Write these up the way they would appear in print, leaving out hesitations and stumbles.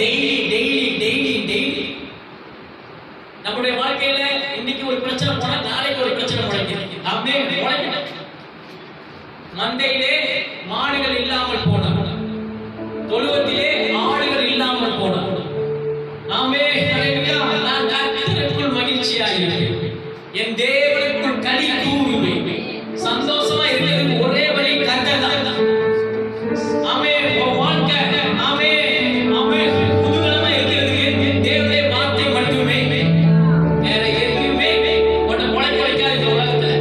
Daily daily daily daily நம்முடைய வாழ்க்கையில இன்னைக்கு ஒரு பிரச்சனை போனா நாளைக்கு ஒரு பிரச்சனை முளைக்குது. அப்படியே முளைக்குது. மந்தையிலே மாடுகள் இல்லாமல் போன, தொழுவத்திலே ஆடுகள் இல்லாமல் போன, ஆமே நான் கர்த்தருக்குள் மகிழ்ச்சியாக இருக்கிறேன், என் தேவனுக்குள் களி கூறுவேன். சந்தோஷமா இருக்கிறது ஒரே வழி கர்த்தர் தான். ஆமே வாழ்க்கை ஆமே ஆமே புதுவிதமா இருக்கிறதுக்கு தேவனுடைய வார்த்தை மட்டுமே. வேற எதுவுமே உன்னை முளைக்க வைக்காது உலகத்துல.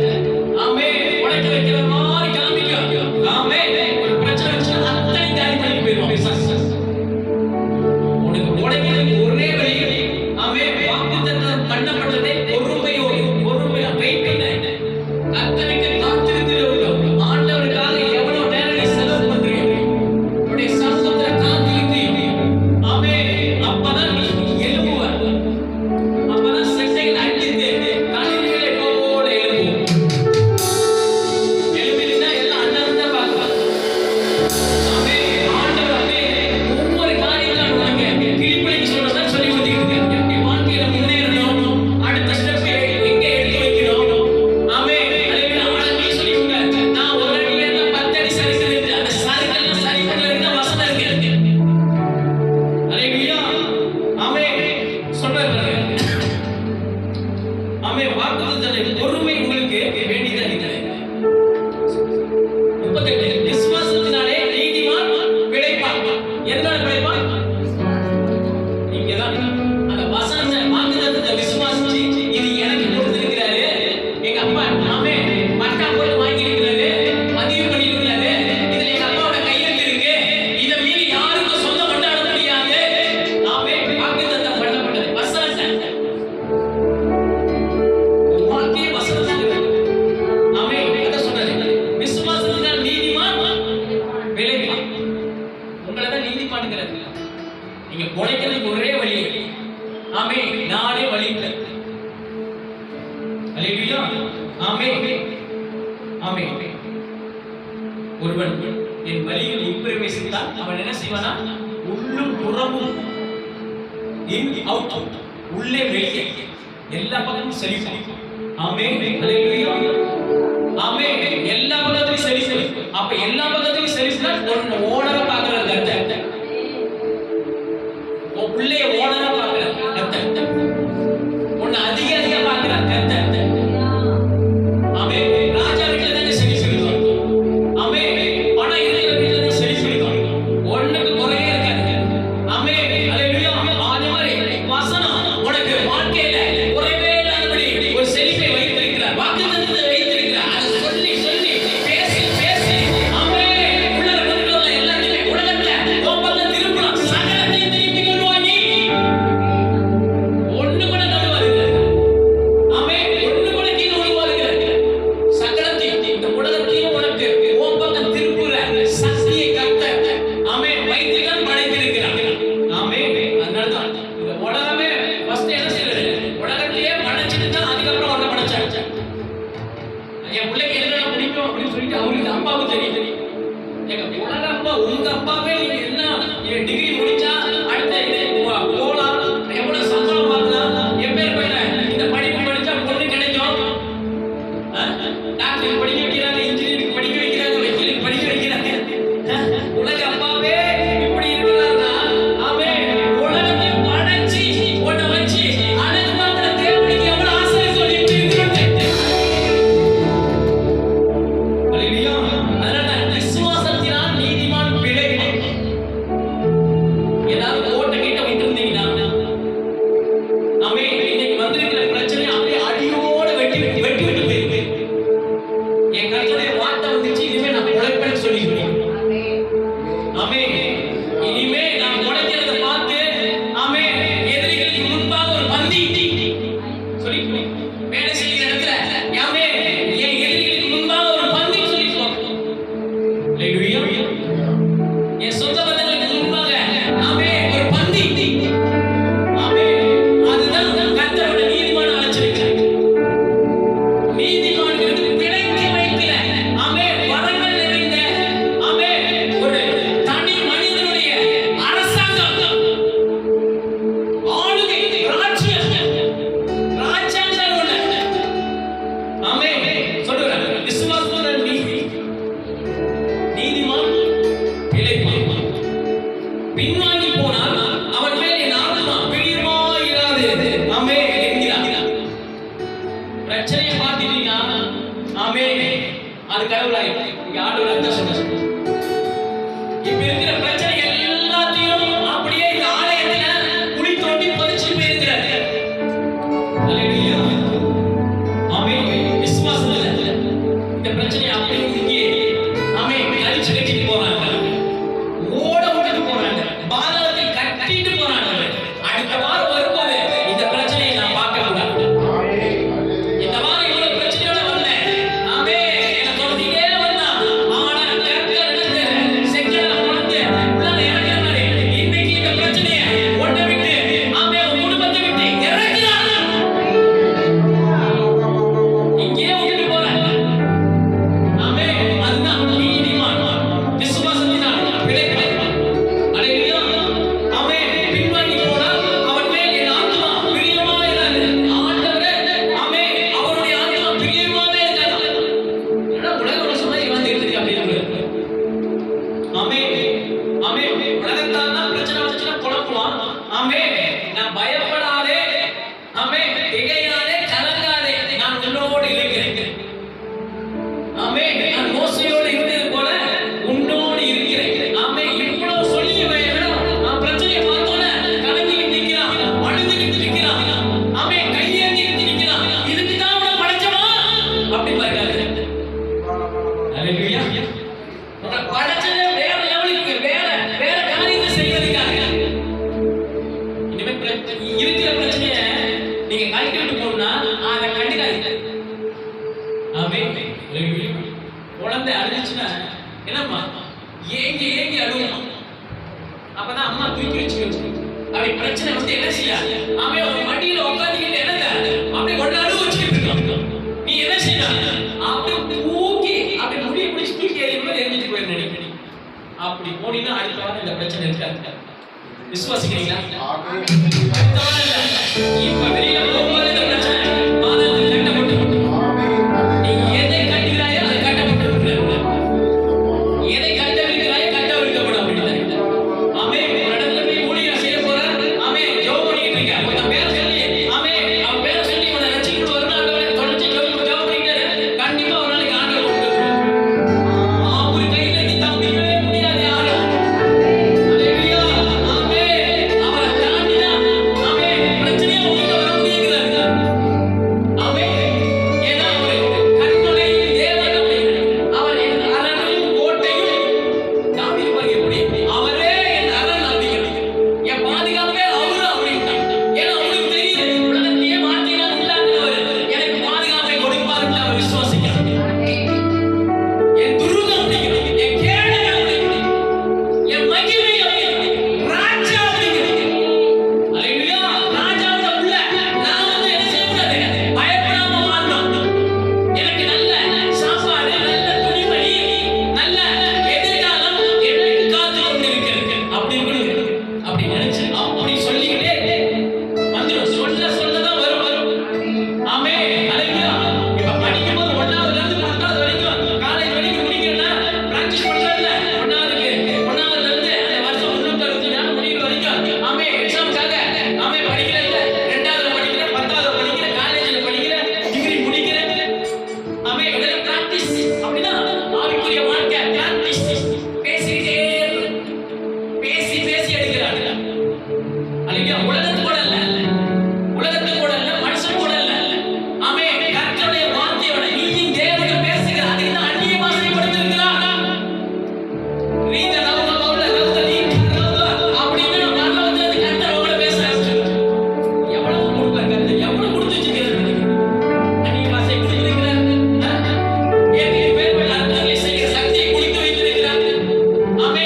ஆமே முளைக்க வைக்கிற மாதிரி காமிக்கும். ஆமே ஒரு பிரச்சனை வச்சு அத்தனை காலி பண்ணி போயிடுவோம். உனக்கு முளைக்கிறதுக்கு ஒரே வழி ஆமே வாக்குத்தத்தம் பண்ணப்பட்டதை பொறுமையா வெயிட் பண்ண கர்த்தருக்கு காத்திருக்கிறவர்கள் ஆண்டவருக்காக எவ்வளவு நேரம் நீ செலவு பண்றீங்க, உன்னுடைய சமூகத்துல காத்திருக்கிறீங்க. ஆமே அப்பதான் நீ எழும்புவ. அப்பதான் செட்டைகள் அடித்து கணினிகளை போல எழும்பும். எழும்பினா எல்லாம் அண்ணன் தான் பார்ப்பாங்க. ஆமே ஆண்டவர் அப்படியே ஒவ்வொரு காரியங்களும் உனக்கு கிழிப்படைக்கு சொல்றதா சொல்லி கொடுத்துருக்கு. எப்படி வாழ்க்கையில முன்னேறணும், அடுத்த ஸ்டெப் எங்க எடுத்து வைக்கணும். ஆமே நீ சொல்லி கொடுங்க. நான் ஒரு அடியில இருந்தா 10 அடி சரிக்கிறது. அந்த சரிக்கெல்லாம் சரி பண்ணல வசனம் இருக்கு. அல்லேலூயா. ஆமே சொல்றாரு. ஆமே வாக்குத்தத்தம் பொறுமை உங்களுக்கு வேண்டியதா இருக்கிறது. 38 விசுவாசத்தினாலே நீதிமான் பிழைப்பான். எதனால பிழைப்பான்? இங்கதான் அந்த வசனத்தை வாக்குத்தத்தத்தை விசுவாசிச்சு இது எனக்கு கொடுத்திருக்கிறாரு, எங்க அப்பா ஆமே பட்டா போட்டு வாங்கி இருக்கிறாரு, பதிவு பண்ணி இருக்கிறாரு, இதுல எங்க அப்பாவோட கையெழுத்து இருக்கு, இதை மீறி யாருக்கும் சொந்தம் கொண்டாட முடியாது. ஆமே வாக்குத்தத்தம் பண்ணப்பட்டது வசனத்தை. வாழ்க்கையே வசனத்தை. ஆமே அதான் சொன்னாரு. விசுவாசத்தினால் நீதிமான் பிழைப்பான். உங்களை தான் நீதிமான்ங்கிறது. நீங்க பொழைக்கிறதுக்கு ஒரே வழி. ஆமே நாளே வழி இல்லை. அல்லேலூயா. ஆமே ஆமே ஒருவன் என் வழியில் உட்பிரவேசித்தால் அவன் என்ன செய்வானா? உள்ளும் புறமும் இன் அவுட், உள்ளே வெளியே எல்லா பக்கமும் செழிப்பான். ஆமே அல்லேலூயா. ஆமே எல்லா பக்கத்திலும் செழிப்பு. அப்ப எல்லா பக்கத்திலும் செழிப்புனா ஒன்னு ஓனரா பார்க்கறது கர்த்தர். உன் பிள்ளைய ஓனரா பார்க்கறது கர்த்தர். உன்னை அதிகாரியா பார்க்கறது கர்த்தர். ஆமே ராஜா வீட்டுல தான் செழிப்பு இருக்கும். ஆமே பணம் இருக்கிற வீட்டுல தான் செழிப்பு இருக்கும். ஒண்ணுக்கு குறையே இருக்காது. ஆமே அல்லேலூயா. அதே மாதிரி வசனம் உனக்கு வாழ்க்கையில குறைவே இல்லாதபடி ஒரு செழிப்பை வைத்திருக்கிறார், வாக்குத்தத்தத்தை வைத்திருக்கிறார். அதை சொல்லி சொல்லி பேசி பேசி ஆமே உள்ள கொண்டு எல்லாத்தையுமே உலகத்துல கோபத்தை திருப்பலாம், சகலத்தையும் திருப்பி கொண்டு வாங்கி ஒண்ணு கூட நடுவாரு. செய்ய அவன் ஒரு மடியில உட்கார்ந்துக்கிட்டு என்னங்க அப்படியே ஒண்ணு அனுபவிச்சுக்கிட்டு இருக்கான். நீ என்ன செய்யணும் அப்படியே தூக்கி அப்படி முடிய பிடிச்சி தூக்கி எரிஞ்சிட்டு போயிரு நினைக்கிறீங்க. அப்படி போனீங்கன்னா அடுத்த வாரம் இந்த பிரச்சனை இருக்காது. விசுவாசிக்கிறீங்களா? அடுத்த வாரம் இல்ல, இப்ப வெளியில போகும்போது இந்த பிரச்சனை பாதத்தில் கட்டப்பட்டு நீ எதை கட்டுகிறாயோ அது கட்டப்பட்டு இருக்கிற, எதை கட்டவிழ்கிறாயோ கட்டவிழ்க்கப்படும் அப்படின்னு. ஆமே இடத்துல போய் ஊழியம் செய்ய போற, ஆமே ஜெபம் பண்ணிட்டு இருக்க, கொஞ்சம் பேரை சொல்லி ஆமே அவன் பேரை சொல்லி உன்னை ரட்சிக்கணும் ஒரு நாள் தொடர்ச்சி ஜெபம் பண்ணிட்டு கண்டிப்பா ஒரு நாளைக்கு ஆண்டவர் கொடுத்துருவார். அவர் கையில நீ தப்பிக்கவே முடியாது யாரும். அல்லேலூயா. ஆமே அவரை தாண்டினா ஆமே பிரச்சனையே உங்களுக்கு வர முடியாது. ஆமே ஏன்னா அவர் கண்மலை தேவன் அப்படின்னு அவர் என் அரணும் கோட்டையும் தாவீது பாருங்க எப்படி அவரே என் அரண் அப்படின்னு என் பாதுகாப்பே அவரு அப்படின்ட்டான். ஏன்னா அவருக்கு தெரியுது உலகத்தையே மாற்றினால் இல்லாதவர் எனக்கு பாதுகாப்பை கொடுப்பாருன்னு அவர் விசுவாசிக்கிறார். என் துருகம் அப்படிங்கிறது, என் கேடகம் அப்படிங்கிறது, என் மகிமை அப்படிங்கிறது, ராஜா அப்படிங்கிறது. அல்லேலூயா. ராஜாவோட உள்ள நான் வந்து என்ன செய்யக்கூடாது? பயப்படாம வாழணும். எனக்கு நல்ல சாப்பாடு, நல்ல துணிமணி, நல்ல எதிர்காலம் எனக்கு காத்து கொண்டிருக்கிறது அப்படி இருக்கணும். அப்படி நினைச்சு அப்படி சொல்லிக்கிட்டே வந்துடும். சொல்லதான் வரும். ஆமே. அல்லேலூயா. இப்ப படிக்கும்போது 1வது இருந்து 10வது வரைக்கும் காலேஜ் வரைக்கும் முடிக்கிறேன்னா பிராக்டிஸ் பண்றதுல 1வதுல இருந்து அந்த வருஷம் 365 நாள் முடிகிற வரைக்கும் ஆமே எக்ஸாம்க்காக ஆமே படிக்கிறேன். 2வது படிக்கிறேன், 10வது படிக்கிறேன், காலேஜ்ல படிக்கிறேன், டிகிரி முடிக்கிறேன். ஆமே இதெல்லாம் பிராக்டிஸ். அப்படின்னா ஆவிக்குரிய வாழ்க்கை பிராக்டிஸ். பேசிட்டே பேசி எடுக்கிறாங்க. அல்லேலூயா. உலகத்து கூட இல்ல, மனுஷன் கூட இல்ல. ஆமே கர்த்தருடைய வார்த்தையோட நீயும் தேவனும் பேசுகிற அதுக்கு தான் அந்நிய பாஷை கொடுத்திருக்கிறார். ரீத ரவுத பவுல ரவுத நீ ரவுத அப்படின்னு பரலோகத்துல இருந்து கர்த்தர் உங்களோட பேச ஆரம்பிச்சார். எவ்வளவு கொடுப்பார் கர்த்தர், எவ்வளவு கொடுத்து வச்சிருக்கிறார். அந்நிய பாஷை கொடுத்திருக்கிறார். ஏற்கனவே பேர் அற்புதங்களை செய்கிற சக்தியை கொடுத்து வைத்திருக்கிறார். ஆமே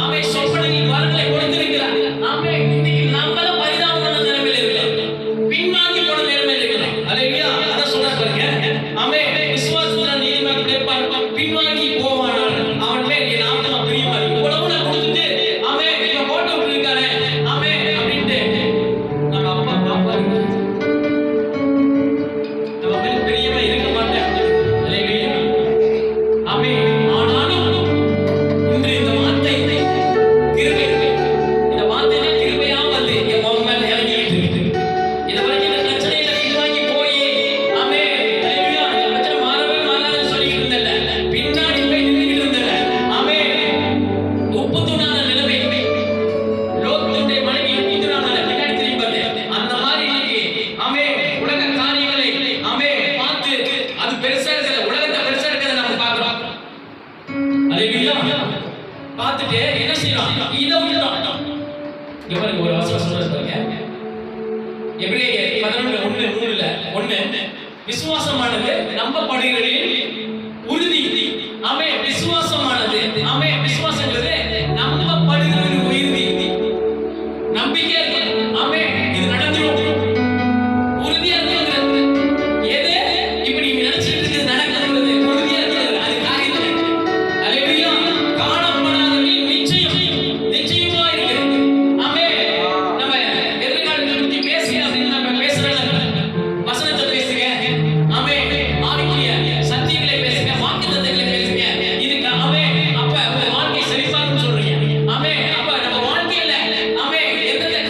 ஆமே சொப்பனங்களின் வரங்களை கொடுத்திருக்கிறார். ஆமே இன்னைக்கு நம்மளும் பரிதாபம் பண்ண நிலைமையில இருக்கிறோம், பின்வாங்கி போன நிலைமையில இருக்கிறோம். அல்லேலூயா. அதான் சொல்றார் பாருங்க. ஆமே விசுவாசத்தினால் நீதிமான் பிழைப்பான், பின்வாங்கி போவானால் அவன் மேல் என் ஆத்துமா பிரியமா இருக்கும். இவ்வளவு நான் கொடுத்துட்டு ஆமே இவன் போட்டு விட்டுருக்கானே ஆமே அப்படின்ட்டு நம்ம அப்பா பாப்பாருங்க நம்ம மேல் பிரியமா இருக்க மாட்டேன். அல்லேலூயா. ஆமே ஆனாலும் இன்று இந்த வார்த்தை கிருபை, இந்த வார்த்தை கிருபையா வந்து என் முகம் மேல இறங்கிட்டு இருக்கு. இதை வரைக்கும் இந்த பிரச்சனையில பின்வாங்கி போய் ஆமே அல்லேலூயா இந்த பிரச்சனை மாறவே மாறாதுன்னு சொல்லிட்டு இருந்தேன்ல, பின்னாடி போய் நின்றுகிட்டு இருந்தேன். ஆமே உப்பு தூணான நிலைமை லோத்துடைய மனைவி உப்பு தூணான பின்னாடி திரும்பி பார்த்தேன். அந்த மாதிரி இன்னைக்கு ஆமே உலக காரியங்களை ஆமே பார்த்து அது பெருசா இருக்கிற உலகத்தை பெருசா இருக்கிறத நம்ம பார்க்கிறோம். அல்லேலூயா. பார்த்துட்டு என்ன செய்யலாம்? இதை விட்டுறோம். இங்க பாருங்க ஒரு வசனம் சொல்றது பாருங்க. எபிரேயர் 11:1 விசுவாசமானது நம்பப்படுகிறதில் உறுதி. ஆமே விசுவாசமானது ஆமே விசுவாசங்கிறது நம்பப்படுகிற ஒரு உறுதி. நம்பிக்கை இருக்கு. ஆமே இது நடந்துரும். உறுதியா இருக்கிறது. எது இப்படி நீங்க நினைச்சிட்டு இருக்கிறது நடக்கிறது உறுதியா இருக்கிறது அது காரியம். அல்லேலூயா. காணப்படாதவை நிச்சயமா இருக்கிறது. ஆமே நம்ம எதிர்காலத்தை பத்தி பேசி அப்படின்னு நம்ம பேசுறோம். வசனத்தை பேசுங்க. ஆமே ஆவிக்குரிய சத்தியங்களை பேசுங்க, வாக்குத்தத்தங்களை பேசுங்க. இதுக்கு ஆமே அப்ப உங்க வாழ்க்கை செழிப்பாகும்னு சொல்றீங்க. ஆமே அப்ப நம்ம வாழ்க்கையில ஆமே எந்தெந்த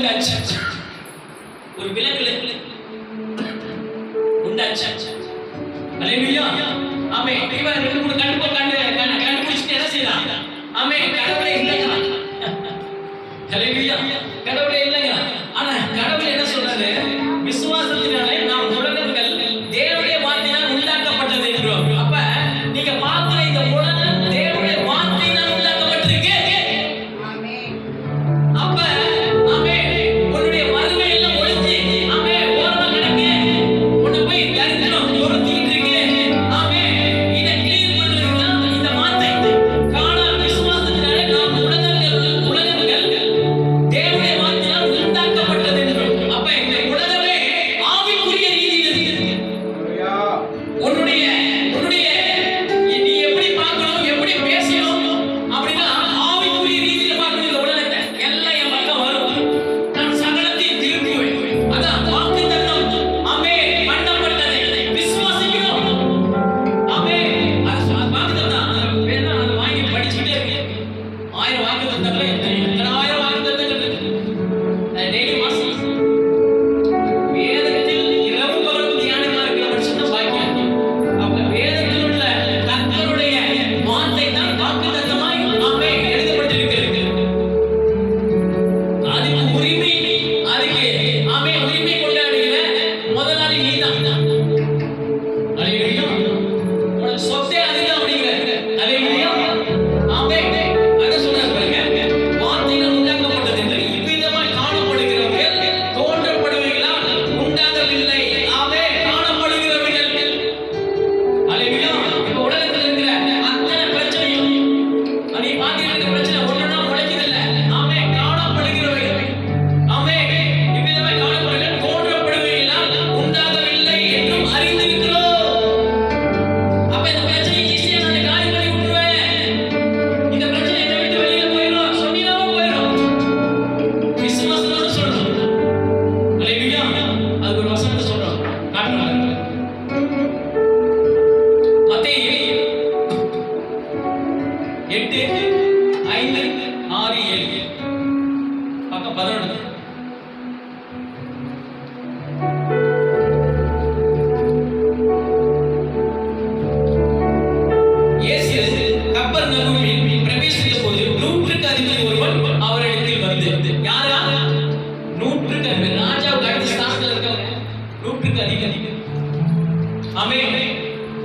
உண்டாச்சு. ஒரு விலங்குல உண்டாச்சு. அல்லேலூயா. ஆமென். இவன் 2-3 கண்டுபிடிச்சிட்டு என்ன செய்யலாம்? ஆமென். கடவுளே இல்லைங்க. அல்லேலூயா. கடவுளே இல்லைங்க. ஆனா கடவுள் என்ன சொல்றாரு? விசுவாசத்தினாலே நாம் உலகங்கள் தேவனுடைய வார்த்தையால் உண்டாக்கப்பட்டது என்றோம். அப்ப நீங்க பார்க்கிற இந்த உலகம் தேவனுடைய வார்த்தையினால் உண்டாக்கப்பட்டிருக்கு. ஆமென். அப்ப ஆமென். உன்னுடைய வறுமை எல்லாம் ஒழிஞ்சு ஆமென் ஓரமா கிடக்கு. உன்னை போய் தரித்திரம் துரத்திட்டு இருக்கு. ஆமென். இதை கிளியர் பண்றதுக்கு தான் இந்த வார்த்தை. காணாத விசுவாசத்தினாலே நாம் உலகங்கள் தேவனுடைய வார்த்தையால் உண்டாக்கப்பட்டது என்றோம். அப்ப இந்த உலகமே ஆவிக்குரிய ரீதியில் இருக்கு. உன்னுடைய நீ எப்படி பார்க்கணும், எப்படி பேசணும் அப்படின்னா ஆவிக்குரிய ரீதியில பார்க்கணும். இந்த உலகத்தை எல்லாம் என் பக்கம் வரும், நான் சகலத்தையும் திருப்புவேன். அதான் வாக்குத்தத்தம். ஆமென். பண்ணப்பட்டதை விசுவாசிக்கிறோம். ஆமென். அது வாக்குத்தத்தம். அது வேணா அதை வாங்கி படிச்சுக்கிட்டே இருக்கு. 1000 வாக்குத்தத்தங்கள் எத்தனை 1000 வாக்குத்தத்தங்கள் இருக்கு. டெய்லி வாசி. வேதத்தில் இரவு பகல் தியானமா இருக்கிற மனுஷன் தான் பாக்கியம். அப்ப வேதத்தில் உள்ள கர்த்தருடைய வார்த்தை தான் வாக்குத்தத்தமாய் ஆமென் எழுதப்பட்டிருக்கிறது. அதுக்கு உரிமை, அதுக்கு ஆமென் உரிமை கொண்டாடுகிற முதலாளி நீதான். அல்லேலூயா. உனக்கு சொத்தே அதுதான் அப்படிங்கிறாரு. அல்லேலூயா. ஆமென். அதை சொல்றாரு பாருங்க. வார்த்தையினால் உண்டாக்கப்பட்டது என்று இவ்விதமாய் காணப்படுகிறவர்கள் தோன்றப்படுவீர்களால் உண்டாகவில்லை. ஆமென். காணப்படுகிறவர்கள். அல்லேலூயா. இப்ப உலகத்துல இருக்கிற அத்தனை பிரச்சனையும் நீ பார்த்துட்டு இருக்க பிரச்சனை ஒண்ணுன்னா முளைக்குது இல்ல. ஆமென். காணப்படுகிறவர்கள். ஆமென். இவ்விதமாய் காணப்படுகிறவர்கள் தோன்றப்படுவீர்களால் உண்டாகவில்லை என்றும் அறிந்திருக்கிறோம். அப்ப இந்த பிரச்சனை ஈஸியா நான் காலி பண்ணி விட்டுருவேன். இந்த பிரச்சனை என்னை விட்டு வெளியில போயிடும். சொன்னீங்கன்னா போயிடும். விசுவாசத்தோட சொல்லணும். அல்லேலூயா. அதுக்கு ஒரு வசனத்தை சொல்றோம். காட்டுறாங்க. மத்தேயு 8:5-6-7 பக்கம் 11. இயேசு கப்பர்நகூமில் பிரவேசித்த போது 100க்கு அதிபதி ஒருவன் அவரிடத்தில் வந்து, யாரா? 100க்கு அதிபதி. ராஜாவுக்கு அடுத்த ஸ்தானத்தில் இருக்கவங்க 100க்கு அதிபதி. ஆமென்.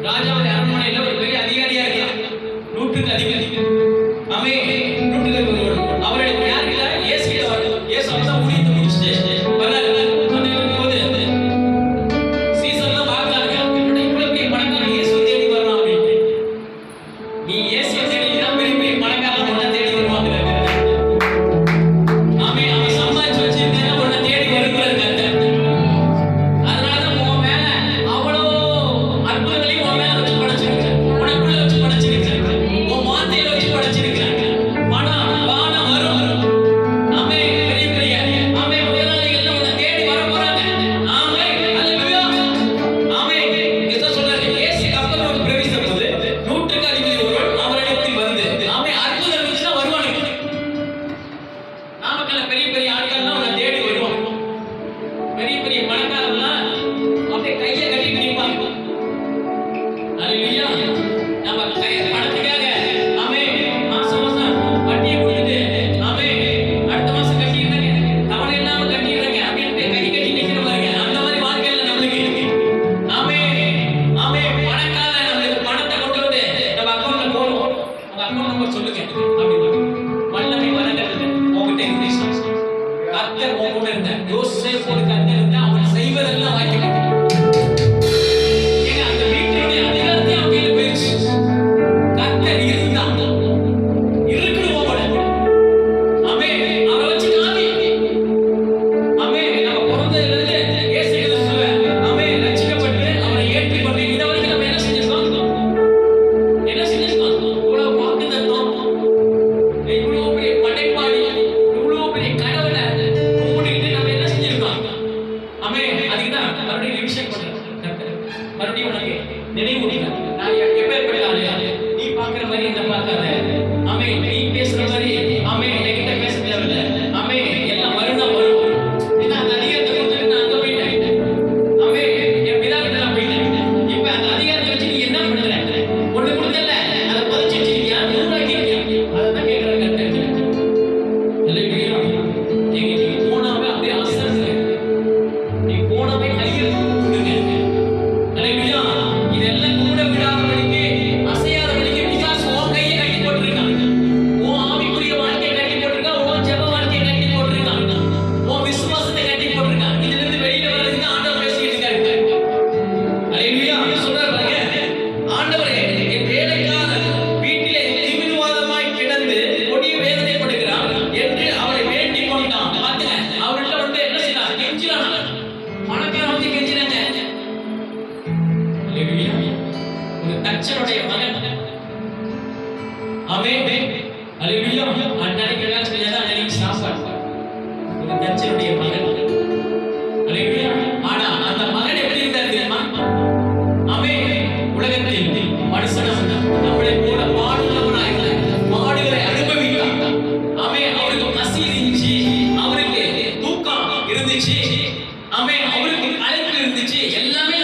ராஜாவுடைய அரண்மனையில ஒரு பெரிய அதிகாரியா இருக்கான். 100க்கு அதிபதி. ஆமென். 100க்கு அதிபதி ஒருவன் அவரிடத்தில் யாருக்கிட்ட? இயேசு கிட்ட வருது. இயேசு அப்பதான் ஊழியத்தை முடிச்சுட்டு வர்றாரு. வந்து இருக்கும்போது சீசன்லாம் பார்க்கறாங்க. என்னடா இவ்வளவு பெரிய பணக்காரன் இயேசு தேடி வர்றான் அப்படின்னு. நீ இயேசுவை தேடி தான் பெரிய பெரிய பணக்காரன் உன்னை தேடி வருவாங்க. ஆமென். அவன் சம்பாதிச்சு வச்சிருந்தா உன்னை தேடி வருகிறார் கர்த்தர். அதனாலதான் உன் மேல அவ்வளோ அற்புதங்களையும் உன் மேல வச்சு படைச்சிருக்கிறார். உனக்குள்ள வச்சு படைச்சிருக்கிறார். உன் வார்த்தையில வச்சு படைச்சிருக்கிறார். பணம் வானம் வரும். ஆமென். பெரிய பெரிய ஆமென் முதலாளிகள் உன்னை தேடி வர போறாங்க. ஆமென். அல்லேலூயா. ஆமென். இதுதான் சொல்றாரு. இயேசு கப்பர்நகூம் பிரவேசித்த போது 100க்கு அதிபதி ஒருவன் அவரிடத்தில் வந்து, ஆமென். அற்புதம் இருந்துச்சுன்னா வருவானுங்க. நாமக்கல்ல பெரிய பெரிய ஆட்கள்லாம் உன்னை தேடி வருவாங்க. பெரிய பெரிய பணக்காரங்களாம் அப்படியே கையை கட்டிட்டு நிற்பாங்க. அல்லேலூயா. நம்ம பணத்துக்காக ஆமென் மாசம் வட்டியை கொடுத்துட்டு ஆமென் அடுத்த மாசம் கட்டிடுறாங்க, தவணை இல்லாம கட்டிடுறாங்க அப்படின்னு கை கட்டி நிக்கிற பாருங்க. அந்த மாதிரி வாழ்க்கையில நம்மளுக்கு இருக்கு. ஆமென். ஆமென். பணக்காரன் நம்மளுக்கு பணத்தை கொண்டு வந்து நம்ம அக்கௌண்ட்ல போடுவோம். உங்க அக்கௌண்ட் நம்பர் சொல்லுங்க அப்படின்னு வல்லமை வரங்கிறது உங்ககிட்ட இருந்து கர்த்தர் உங்க கூட இருந்தார். யோசேப்போடு கர்த்தர் இருந்தா அவன் செய்வதெல்லாம் வாங்கி கொடுத்தார். ஏங்க அந்த வீட்டுடைய அதிகாரத்தை அவன் கையில போயிடுச்சு. கர்த்தர் இருந்தாங்க இருக்கணும் உங்களோட. ஆமென். அவரை வச்சு காமி. ஆமென். நம்ம பிறந்ததுல இருந்து இயேசு கிறிஸ்துவை ஆமென் ரட்சிக்கப்பட்டு அவரை ஏற்றுக்கொண்டு இத வரைக்கும் நம்ம என்ன செஞ்சிருக்கோம்? என்ன செஞ்சிருக்கோம்? இவ்வளவு வாக்குத்தத்தம், இவ்வளவு பெரிய படைப்பாளி, இவ்வளவு பெரிய கடவுளை கும்பிட்டுக்கிட்டு நம்ம என்ன செஞ்சிருக்கோம்? தச்சனுடைய மகன். ஆமென். அல்லேலூயா. அன்னைக்கு எல்லாம் சொல்லியதா அன்னைக்கு சாப்பாடு. ஒரு தச்சனுடைய மகன். அல்லேலூயா. ஆனா அந்த மகன் எப்படி இருந்தார் தெரியுமா? ஆமென். உலகத்தில் மனுஷன் நம்மளை போல பாடுள்ளவனாய் பாடுகளை அனுபவித்தான். ஆமென். அவருக்கு பசி இருந்துச்சு, அவருக்கு தூக்கம் இருந்துச்சு, ஆமென். அவருக்கு களைப்பு இருந்துச்சு, எல்லாமே